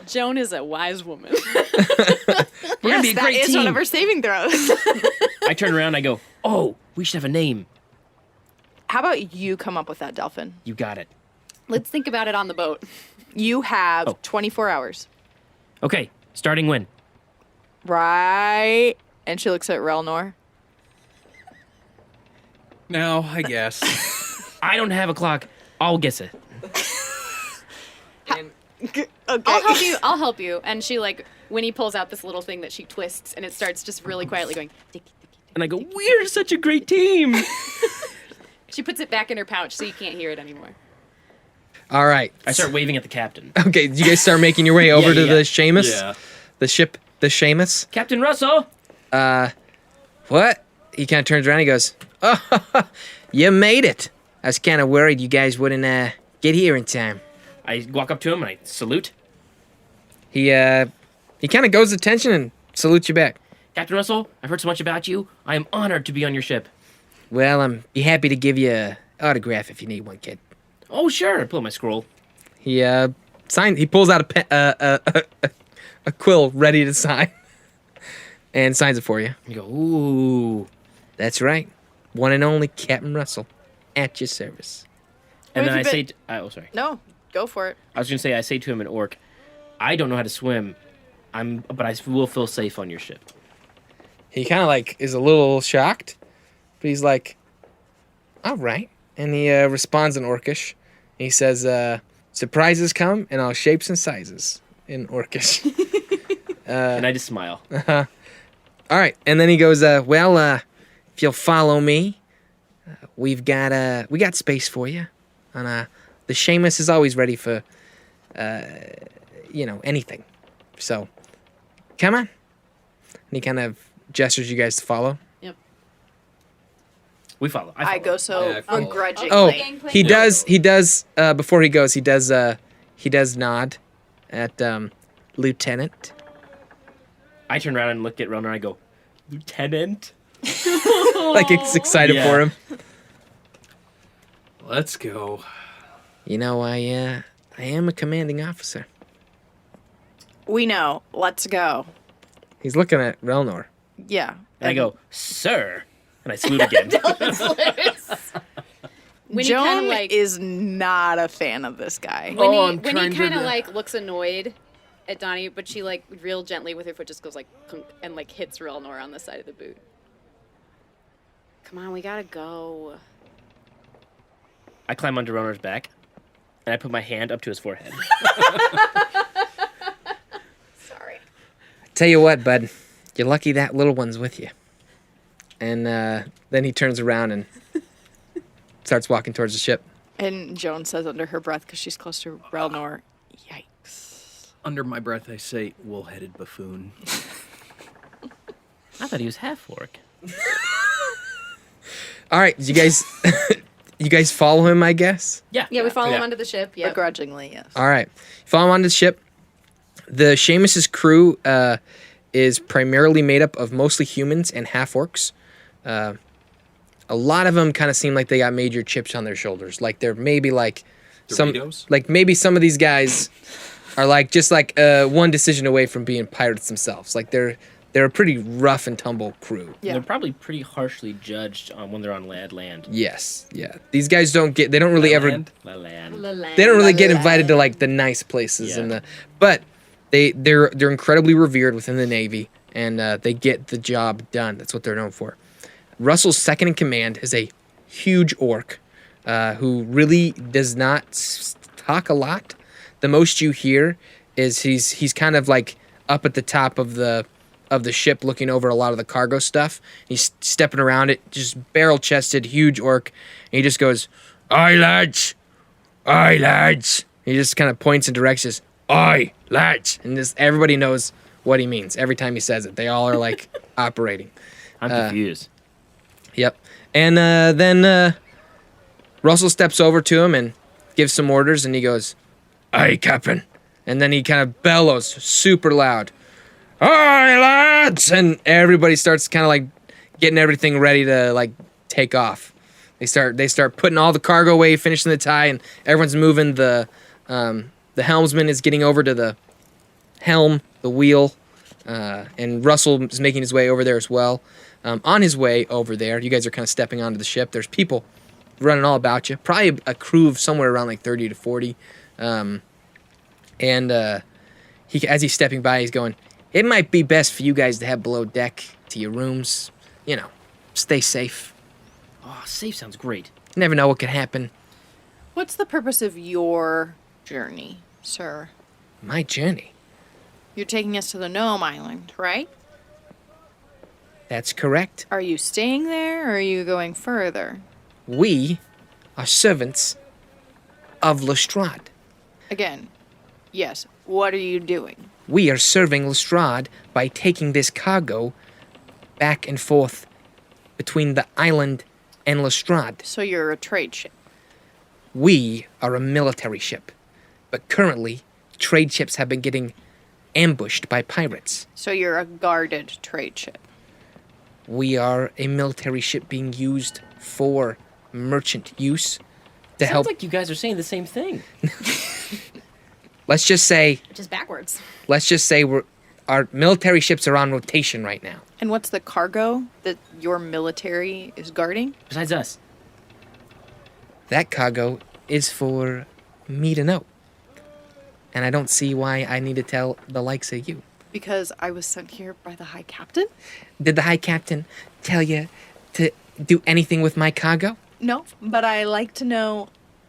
Joan is a wise woman. We're gonna be a That great is team. one of her saving throws. I turn around and I go, oh, we should have a name. How about you come up with that, Delphin? You got it. Let's think about it on the boat. You have Oh. 24 hours. Okay, starting when? Right. And she looks at Relnor. Now, I guess. I don't have a clock. I'll guess it. Okay. I'll help you. And she Winnie pulls out this little thing that she twists and it starts just really quietly going tick, tick, tick. And I go, we're such a great team. She puts it back in her pouch so you can't hear it anymore. All right. I start waving at the captain. Okay. You guys start making your way over to yeah. the Seamus. Yeah. The ship. The Seamus. Captain Russell. What? He kind of turns around and he goes, "Oh, you made it. I was kind of worried you guys wouldn't get here in time." I walk up to him and I salute. He kind of goes attention and salutes you back. Captain Russell, I've heard so much about you. I am honored to be on your ship. Well, I'm be happy to give you an autograph if you need one, kid. Oh, sure. I pull out my scroll. He signs. He pulls out a quill ready to sign, and signs it for you. You go, ooh. That's right, one and only Captain Russell, at your service. And What then I have you say, been- oh, sorry. No, go for it. I was going to say, I say to him in Orc, I don't know how to swim. But I will feel safe on your ship. He kind of like is a little shocked, but he's like, all right. And he responds in Orcish. He says, surprises come in all shapes and sizes in Orcish. And I just smile. All right. And then he goes, if you'll follow me, we got space for you. And the Seamus is always ready for, anything. So, come on. And he kind of gestures you guys to follow. Yep. We follow. I go so Yeah, I follow. begrudgingly. Oh, Gangplank. he does, before he goes, he does nod at, Lieutenant. I turn around and look at Relnor and I go, Lieutenant? Like, it's excited Yeah. for him. Let's go. You know, I am a commanding officer. We know. Let's go. He's looking at Relnor. Yeah. And I go, sir. And I salute again. Winnie Joan kind of like is not a fan of this guy. Winnie, Oh, I'm Winnie trying to kind of the- like looks annoyed at Donnie, but she like real gently with her foot just goes like clunk, and like hits Relnor on the side of the boot. Come on, we gotta go. I climb onto Relnor's back and I put my hand up to his forehead. Sorry. Tell you what, bud, you're lucky that little one's with you. And then he turns around and starts walking towards the ship. And Joan says under her breath, because she's close to Relnor, yikes. Under my breath, I say, wool-headed buffoon. I thought he was half orc. All right, you guys follow him, I guess? Yeah. Yeah, we follow him Yeah. onto the ship. Yeah. Begrudgingly, yes. All right. Follow him onto the ship. The Seamus's crew is primarily made up of mostly humans and half-orcs. A lot of them kind of seem like they got major chips on their shoulders. Like they're maybe like Doritos? maybe some of these guys are like just like one decision away from being pirates themselves. Like they're a pretty rough and tumble crew. Yeah. They're probably pretty harshly judged when they're on land. Yes, yeah. These guys don't really ever Land? Land. they don't really get invited to like the nice places Yeah. and but they're incredibly revered within the Navy and they get the job done. That's what they're known for. Russell's second in command is a huge orc who really does not talk a lot. The most you hear is he's kind of like up at the top of the ship looking over a lot of the cargo stuff. He's stepping around it, just barrel-chested, huge orc. And he just goes, "Aye, lads. Aye, lads." He just kind of points and directs us, "Aye, lads." And just everybody knows what he means every time he says it. They all are like operating. I'm confused. Yep. And then Russell steps over to him and gives some orders, and he goes, "Aye, Captain." And then he kind of bellows super loud, "Aye, lads!" And everybody starts kind of like getting everything ready to like take off. They start putting all the cargo away, finishing the tie, and everyone's moving. The helmsman is getting over to the helm, the wheel, and Russell is making his way over there as well. On his way over there, you guys are kind of stepping onto the ship. There's people running all about you. Probably a crew of somewhere around like 30 to 40. And as he's stepping by, he's going, "It might be best for you guys to head below deck to your rooms. You know, stay safe. Oh, safe sounds great. You never know what could happen." What's the purpose of your journey, sir? My journey. You're taking us to the Gnome Island, right? That's correct. Are you staying there or are you going further? We are servants of Lestrade. Again, yes. What are you doing? We are serving Lestrade by taking this cargo back and forth between the island and Lestrade. So you're a trade ship. We are a military ship, but currently trade ships have been getting ambushed by pirates. So you're a guarded trade ship. We are a military ship being used for merchant use to Sounds help. like you guys are saying the same thing. Let's just say Just backwards. our military ships are on rotation right now. And what's the cargo that your military is guarding? Besides us. That cargo is for me to know. And I don't see why I need to tell the likes of you. Because I was sent here by the High Captain? Did the High Captain tell you to do anything with my cargo? No, but I like to know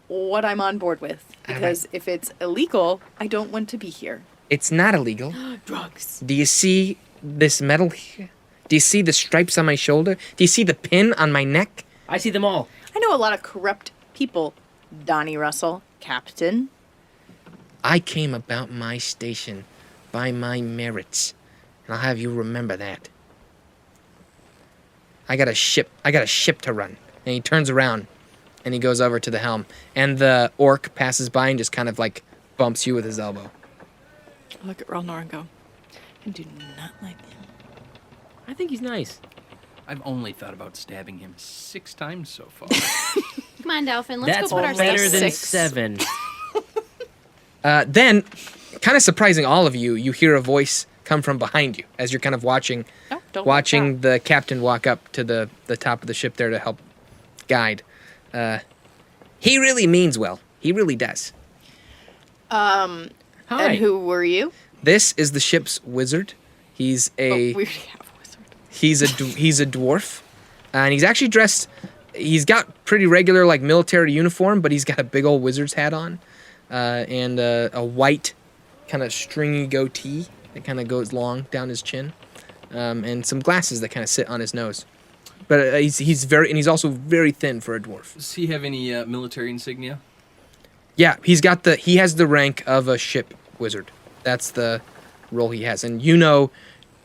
what I'm on board with. Because if it's illegal, I don't want to be here. It's not illegal. Drugs. Do you see this metal here? Do you see the stripes on my shoulder? Do you see the pin on my neck? I see them all. I know a lot of corrupt people. Donnie Russell, Captain. I came about my station by my merits, and I'll have you remember that. I got a ship to run. And he turns around, and he goes over to the helm, and the orc passes by and just kind of like bumps you with his elbow. I look at Relnor and go, I do not like him. I think he's nice. I've only thought about stabbing him 6 times so far. Come on, Dolphin. Let's That's go put our better stuff. than 6. 7. Then, kind of surprising all of you, you hear a voice come from behind you as you're kind of watching Oh, don't watching the captain walk up to the top of the ship there to help guide. He really means well. He really does. Hi. And who were you? This is the ship's wizard. He's Oh, a we already have a wizard. he's a dwarf, and he's actually dressed. He's got pretty regular like military uniform, but he's got a big old wizard's hat on, and a white kind of stringy goatee that kind of goes long down his chin, and some glasses that kind of sit on his nose. But he's also very thin for a dwarf. Does he have any military insignia? Yeah, he has the rank of a ship wizard. That's the role he has, and you know,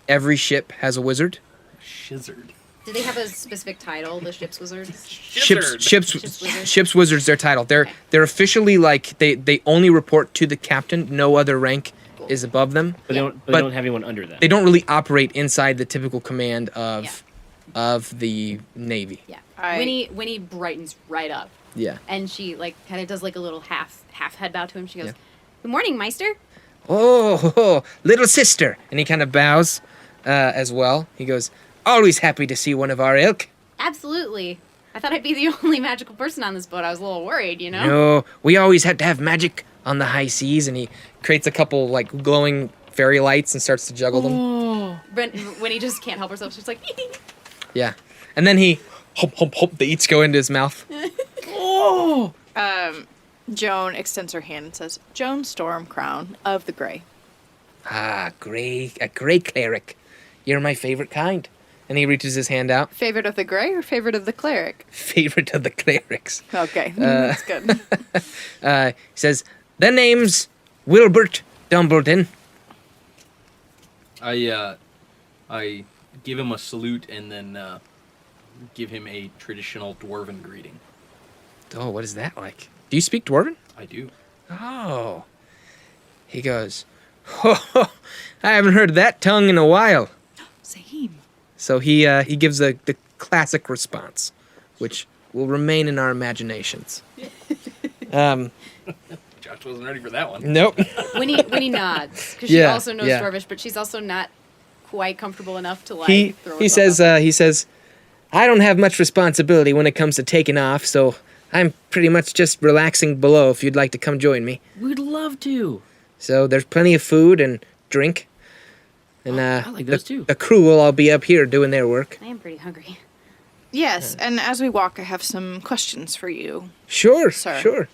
every ship has a wizard. Shizzard. Do they have a specific title, the ship's wizard? Ship's wizard? ship's wizards. Their title. They're officially like they only report to the captain. No other rank is above them. But they don't have anyone under them. They don't really operate inside the typical command of the Navy. Yeah. I- Winnie brightens right up, Yeah. and she like kind of does like a little half head bow to him. She goes, Yeah. "Good morning, Meister." Oh, little sister, and he kind of bows as well. He goes, always happy to see one of our ilk. Absolutely. I thought I'd be the only magical person on this boat. I was a little worried, you know. No, we always had to have magic on the high seas, and he creates a couple like glowing fairy lights and starts to juggle them. Winnie just can't help herself. She's like, Yeah, and then he the eats go into his mouth. Joan extends her hand and says, Joan Stormcrown of the Grey. Ah, a gray cleric. You're my favorite kind. And he reaches his hand out. Favorite of the Grey or favorite of the cleric? Favorite of the clerics. Okay, that's good. He says, the name's Wilbert Dumbledon. I give him a salute and then give him a traditional dwarven greeting. Oh, what is that like? Do you speak Dwarven? I do. Oh. He goes, I haven't heard that tongue in a while. Same. So he gives the classic response, which will remain in our imaginations. Josh wasn't ready for that one. Nope. Winnie nods because she Yeah, also knows yeah. Dwarvish, but she's also not quite comfortable enough to like. He throw he herself says I don't have much responsibility when it comes to taking off, so I'm pretty much just relaxing below if you'd like to come join me. We'd love to. So there's plenty of food and drink. And I like those too. the crew will all be up here doing their work. I am pretty hungry. Yes, and as we walk, I have some questions for you. Sure, Sir. sure.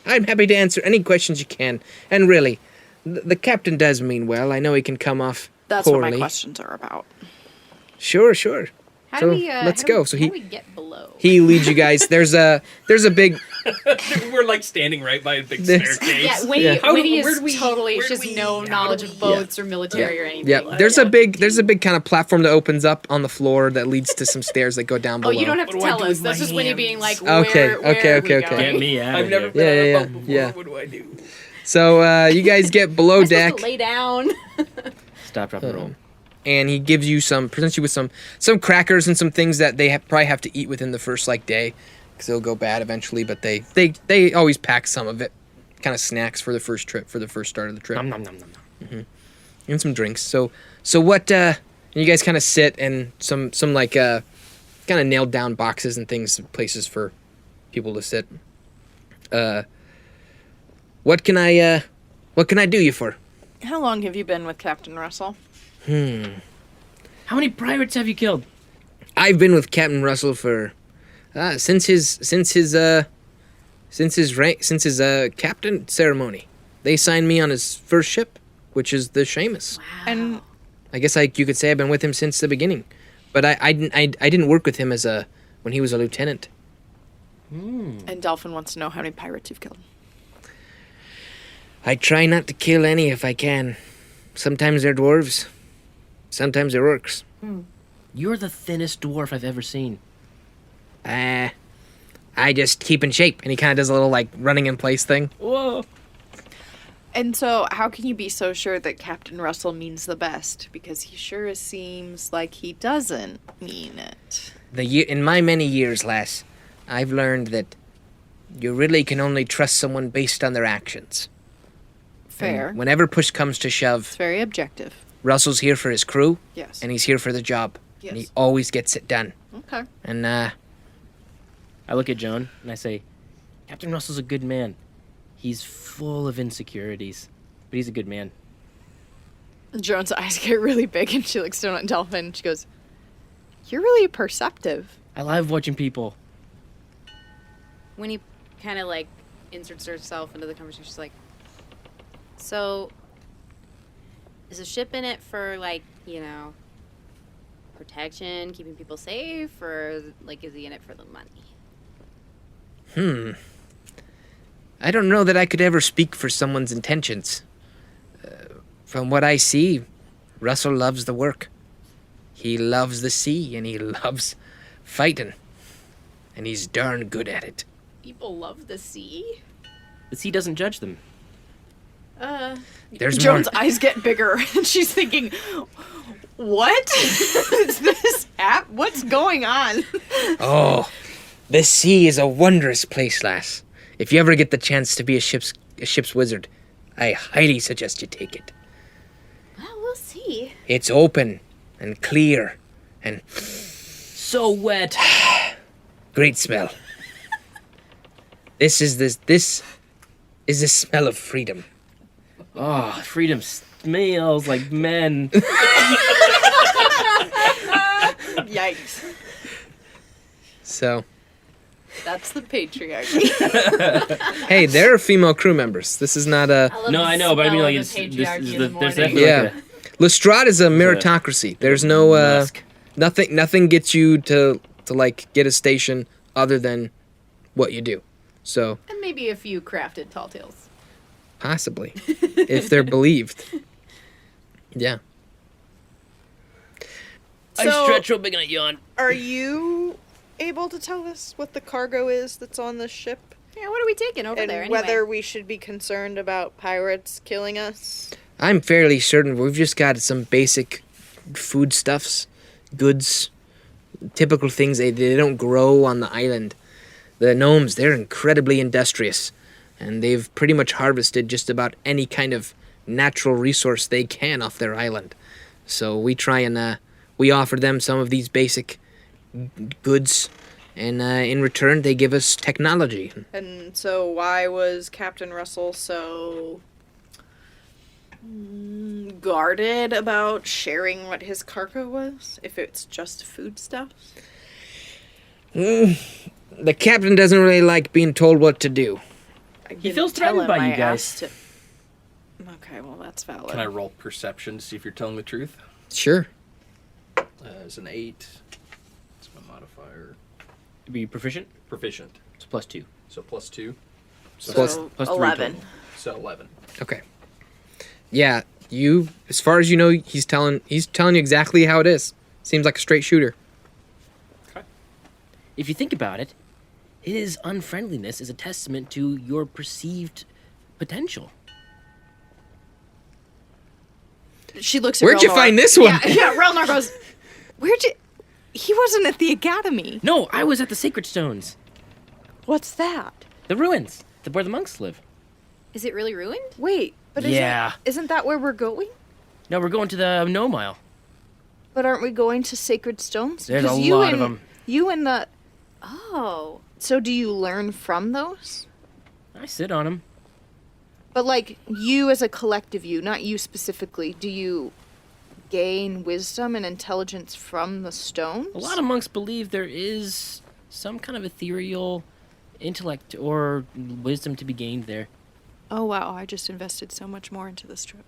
I'm happy to answer any questions you can. And really, the captain does mean well. I know he can come off That's poorly. what my questions are about. Sure, sure. How So, do we? let's how do go. we- So how he- do we get below? He leads you guys. There's a big We're like standing right by a big This- staircase. Yeah, Winnie, Yeah. Winnie Where is do we- totally. where She do has we- no how do knowledge we- of boats or military or anything. Yeah, there's a big kind of platform that opens up on the floor that leads to some stairs that go down Oh, below. you don't have What to do I tell do us. with That's my just Winnie hands? being like, Okay, where okay, are we okay. going? Get me out I've of never here. been on Yeah, a yeah, boat before. yeah. What do I do? So you guys get below Am I supposed deck, to lay down. Stop, drop, and roll. and he gives you presents you with some crackers and some things that they probably have to eat within the first day, because it'll go bad eventually. But they always pack some of it, kind of snacks for the first trip, for the first start of the trip. Nom, nom, nom, nom, nom. And some drinks. So what? You guys kind of sit and some like kind of nailed down boxes and things, places for people to sit. What can I What can I do you for? How long have you been with Captain Russell? How many pirates have you killed? I've been with Captain Russell for since his captain ceremony. They signed me on his first ship, which is the Seamus. And I guess you could say I've been with him since the beginning, but I didn't work with him when he was a lieutenant. and Dolphin wants to know how many pirates you've killed. I try not to kill any if I can. Sometimes they're dwarves, sometimes they're orcs. You're the thinnest dwarf I've ever seen. I just keep in shape. And he kind of does a little, like, running in place thing. Whoa. And so, how can you be so sure that Captain Russell means the best? Because he sure seems like he doesn't mean it. In my many years, lass, I've learned that you really can only trust someone based on their actions. Fair. And whenever push comes to shove, It's very objective. Russell's here for his crew, Yes. and he's here for the job. Yes. And he always gets it done. Okay. And, I look at Joan and I say, Captain Russell's a good man. He's full of insecurities, but he's a good man. Joan's eyes get really big and she looks down at Dolphin and she goes, "You're really perceptive." I love watching people. Winnie kind of like inserts herself into the conversation. She's like, so is a ship in it for like, you know, protection, keeping people safe, or like is he in it for the money? I don't know that I could ever speak for someone's intentions. From what I see, Russell loves the work. He loves the sea, and he loves fighting. And he's darn good at it. People love the sea. The sea doesn't judge them. There's Joan's more. eyes get bigger and she's thinking, what? Is this app? What's going on? Oh, the sea is a wondrous place, lass. If you ever get the chance to be a ship's wizard, I highly suggest you take it. Well, we'll see. It's open and clear and So wet. great smell. This is the smell of freedom. Oh, freedom smells like men. Yikes. So, That's the patriarchy. hey, there are female crew members. This is not a... No, I know, but I mean, like, it's there's definitely Yeah. like Lestrade is a meritocracy. There's no, Musk. nothing gets you to like, get a station other than what you do. So, And maybe a few crafted tall tales. possibly, if they're believed. Yeah. I So- stretch real big and I yawn. Are you able to tell us what the cargo is that's on the ship? Yeah, what are we taking over And there anyway? whether we should be concerned about pirates killing us? I'm fairly certain we've just got some basic foodstuffs, goods, typical things they don't grow on the island. The gnomes, they're incredibly industrious, and they've pretty much harvested just about any kind of natural resource they can off their island. So we try and we offer them some of these basic goods, and in return they give us technology. And so why was Captain Russell so Guarded about sharing what his cargo was? If it's just foodstuffs? The captain doesn't really like being told what to do. I He didn't feels tell threatened him by you I guys. asked to- Okay, well, that's valid. Can I roll perception to see if you're telling the truth? Sure. It's an 8. It's my modifier. Be proficient? Proficient. It's +2. So +2. So, Plus- plus 3 11. total. So 11. Okay. Yeah, you, as far as you know, he's telling you exactly how it is. Seems like a straight shooter. If you think about it, his unfriendliness is a testament to your perceived potential. She looks at Where'd you Relnor. find this one? Yeah, Relnor goes, where'd you... He wasn't at the academy. No, I was at the Sacred Stones. What's that? The ruins. Where the monks live. Is it really ruined? Wait, but Yeah. isn't that where we're going? No, we're going to the No Mile. But aren't we going to Sacred Stones? There's a 'Cause you lot of and- them. You and the... Oh. So do you learn from those? I sit on them. But like you as a collective you, not you specifically, do you gain wisdom and intelligence from the stones? A lot of monks believe there is some kind of ethereal intellect or wisdom to be gained there. Oh wow, I just invested so much more into this trip.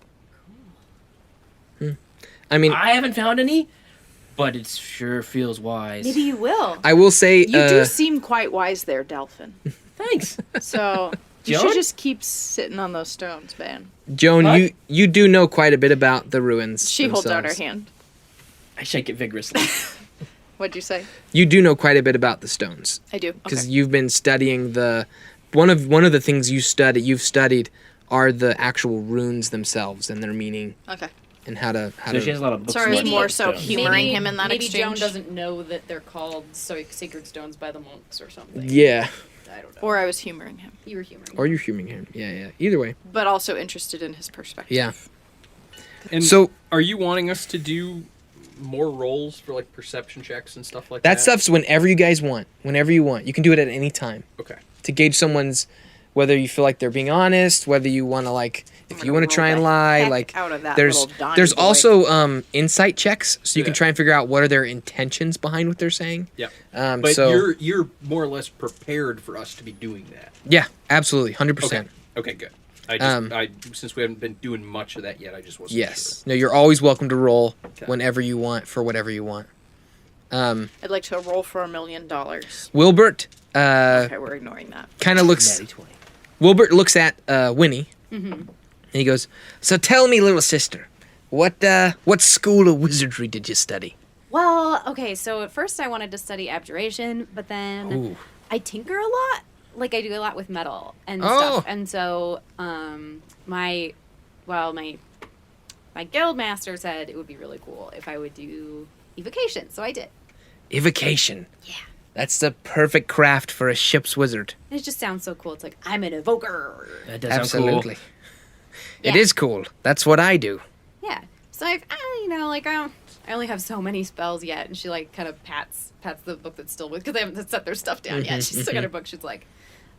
I mean, I haven't found any, but it sure feels wise. Maybe you will. I will say, You do seem quite wise there, Delphin. Thanks. So you Joan? should just keep sitting on those stones, man. Joan, What? you do know quite a bit about the ruins. She holds out her themselves. hand. I shake it vigorously. What'd you say? You do know quite a bit about the stones I do. because Okay. you've been studying the one of the things you've studied are the actual runes themselves and their meaning Okay. and how to So she has a lot of books. Sorry, I was about more so stones. humoring him in that maybe exchange. Joan doesn't know that they're called sacred stones by the monks or something. Yeah, I don't know. Or I was humoring him, You were humoring. or you're humoring him. Yeah. Either way. but also interested in his perspective. Yeah. And So- are you wanting us to do more rolls for like perception checks and stuff like that? That stuff's whenever you guys want. Whenever you want. You can do it at any time Okay. to gauge someone's whether you feel like they're being honest, whether you want to like if you want to try and lie, like out of that there's little Donnie there's boy. also insight checks so you can Yeah. try and figure out what are their intentions behind what they're saying. Yeah. But But so you're more or less prepared for us to be doing that. yeah, absolutely, 100%. Okay. Okay, good. I just since we haven't been doing much of that yet, I just wasn't Yes. No, you're always welcome to roll Okay. whenever you want for whatever you want. I'd like to roll for $1 million. Wilbert Okay, we're ignoring that. kind of looks. Natty 20. Wilbert looks at Winnie, and he goes, "So tell me, little sister, what school of wizardry did you study?" Well, okay, so at first I wanted to study abjuration, but then Ooh. I tinker a lot. Like I do a lot with metal and Oh. stuff. And so my guild master said it would be really cool if I would do evocation. So I did. Evocation. Yeah. That's the perfect craft for a ship's wizard. And it just sounds so cool. It's like I'm an evoker. That does sound Absolutely. It Yeah. is cool. That's what I do. Yeah. So I only have so many spells yet, and she like kind of pats the book that's still with because they haven't set their stuff down yet. She's still got her book. She's like,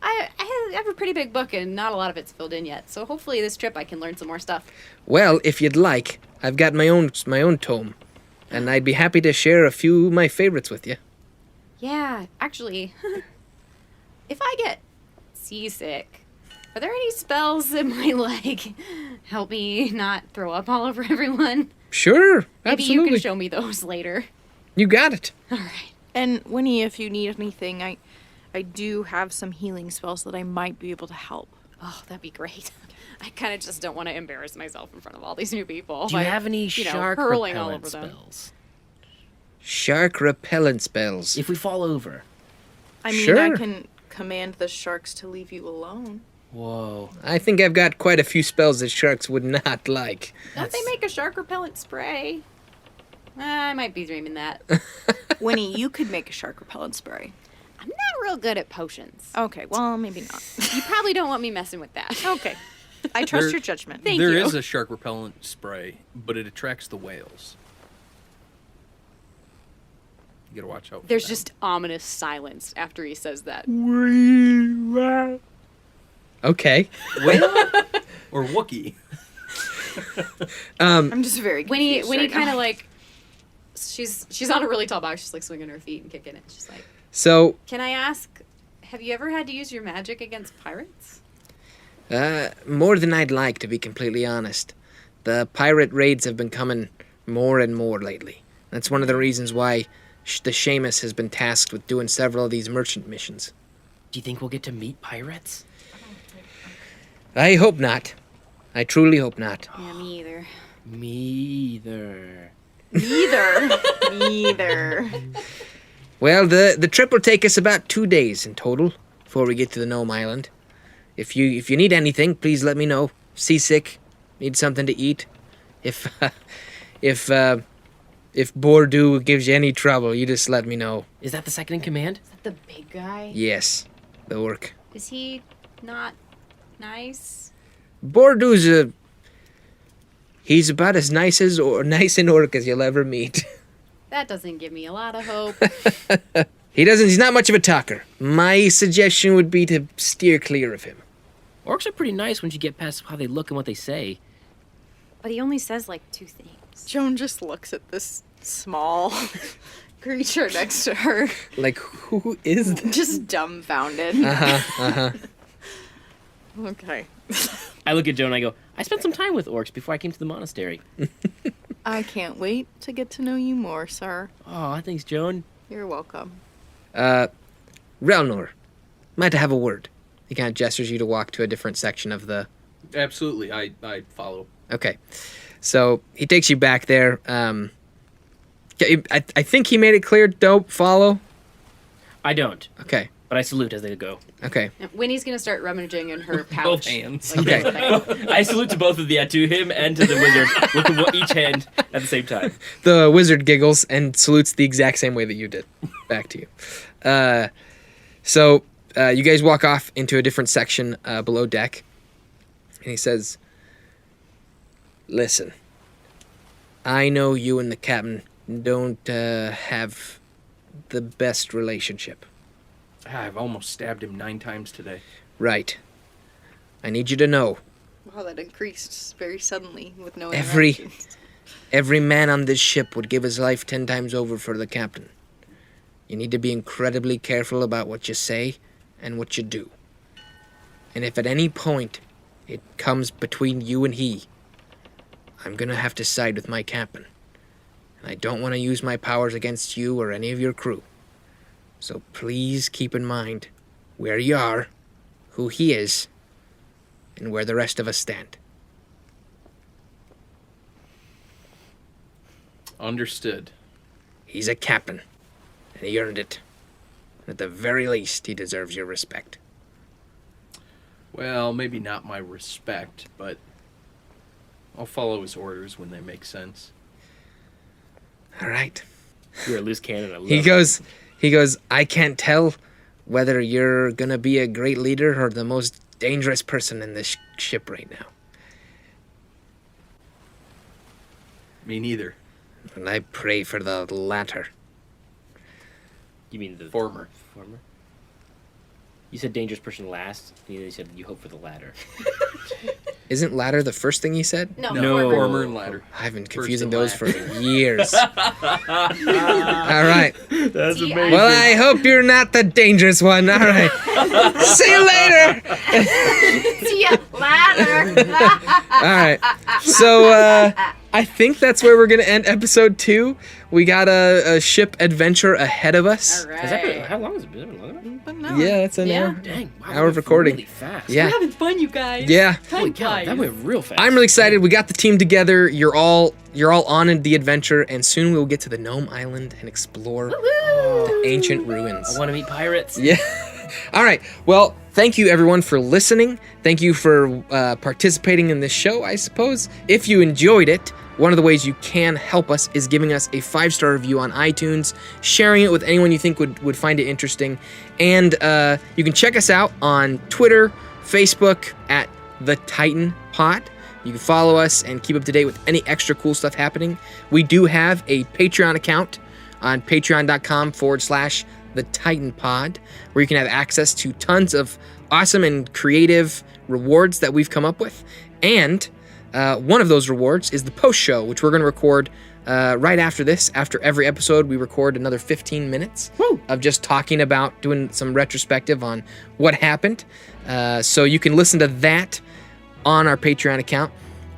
I have a pretty big book, and not a lot of it's filled in yet. So hopefully this trip I can learn some more stuff. Well, if you'd like, I've got my own tome, and I'd be happy to share a few of my favorites with you. Yeah, actually, if I get seasick, are there any spells that might like help me not throw up all over everyone? Sure, Maybe absolutely. you can show me those later. You got it. All right. And Winnie, if you need anything, I do have some healing spells that I might be able to help. Oh, that'd be great. I kind of just don't want to embarrass myself in front of all these new people. Do you by, have any shark hurling all repellent over them. spells? Shark repellent spells. If we fall over. I mean, Sure. I can command the sharks to leave you alone. Whoa. I think I've got quite a few spells that sharks would not like. Don't they make a shark repellent spray? I might be dreaming that. Winnie, you could make a shark repellent spray. I'm not real good at potions. Okay, well, maybe not. You probably don't want me messing with that. Okay. I trust There- your judgment. Thank There you. is a shark repellent spray, but it attracts the whales. You gotta watch out. For There's that. just ominous silence after he says that. Okay. whale or Wookiee. I'm just very Winnie confused right kind now. of like, she's on a really tall box. She's like swinging her feet and kicking it. She's like, So, can I ask, have you ever had to use your magic against pirates? more than I'd like, to be completely honest. The pirate raids have been coming more and more lately. That's one of the reasons why the Seamus has been tasked with doing several of these merchant missions. Do you think we'll get to meet pirates? I hope not. I truly hope not. Yeah, me either. Me either. Neither. Well, the trip will take us about 2 days in total before we get to the Gnome Island. If you need anything, please let me know. Seasick, need something to eat. If Bordeaux gives you any trouble, you just let me know. Is that the second in command? Is that the big guy? Yes, the orc. Is he not nice? Bordeaux's he's about as nice an orc as you'll ever meet. That doesn't give me a lot of hope. He's not much of a talker. My suggestion would be to steer clear of him. Orcs are pretty nice once you get past how they look and what they say. But he only says like 2 things. Joan just looks at this small creature next to her, Like, who is this? just dumbfounded. Okay. I look at Joan and I go, I spent some time with orcs before I came to the monastery. I can't wait to get to know you more, sir. Oh, thanks, Joan. You're welcome. Relnor, might I have a word? He kind of gestures you to walk to a different section of the... Absolutely, I follow. Okay. So he takes you back there. I think he made it clear, don't follow. I don't, Okay. but I salute as they go. Okay. And Winnie's gonna start rummaging in her pouch. Both hands. Like, Okay. I salute to both of the to him and to the wizard with each hand at the same time. The wizard giggles and salutes the exact same way that you did. Back to you. So you guys walk off into a different section below deck. And he says, listen, I know you and the captain don't have the best relationship. I've almost stabbed him 9 times today. Right. I need you to know, Wow, that increased very suddenly with no Every- interactions. every man on this ship would give his life 10 times over for the captain. You need to be incredibly careful about what you say and what you do. And if at any point it comes between you and he, I'm gonna have to side with my captain. And I don't want to use my powers against you or any of your crew. So please keep in mind where you are, who he is, and where the rest of us stand. Understood. He's a captain, and he earned it. At the very least, he deserves your respect. Well, maybe not my respect, but I'll follow his orders when they make sense. All right. You're a loose cannon. I love He it. goes, I can't tell whether you're going to be a great leader or the most dangerous person in this ship right now. Me neither. And I pray for the latter. You mean the Former. Former? You said dangerous person last, and you said you hope for the latter. Isn't latter the first thing you said? No, No. Former and latter. I've been First confusing and those last. for years. All right. That's See, amazing. Well, I hope you're not the dangerous one. All right. See you later. See ya later. All right. So I think that's where we're going to end episode 2. We got a ship adventure ahead of us. All Has that been, right. how long has it been? Long enough? But no. Yeah, that's an Yeah. hour. Dang, wow, Hour that of went recording. Really fast. Yeah. Having fun, you guys. Yeah. Holy cow, that went real fast. I'm really excited. We got the team together. You're all on the adventure, and soon we'll get to the Gnome Island and explore the ancient ruins. I want to meet pirates. Yeah. All right. Well, thank you everyone for listening. Thank you for participating in this show, I suppose. If you enjoyed it, one of the ways you can help us is giving us a 5-star review on iTunes, sharing it with anyone you think would find it interesting. And you can check us out on Twitter, Facebook at The Titan Pod. You can follow us and keep up to date with any extra cool stuff happening. We do have a Patreon account on patreon.com/The Titan Pod, where you can have access to tons of awesome and creative rewards that we've come up with. And one of those rewards is the post show, which we're going to record right after this. After every episode, we record another 15 minutes of just talking about doing some retrospective on what happened. So you can listen to that on our Patreon account.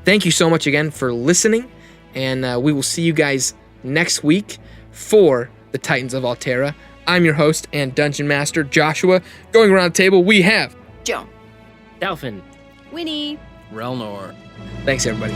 Thank you so much again for listening, and we will see you guys next week for the Titans of Altera. I'm your host and Dungeon Master, Joshua. Going around the table, we have... Joan. Dolphin. Winnie. Relnor. Thanks, everybody.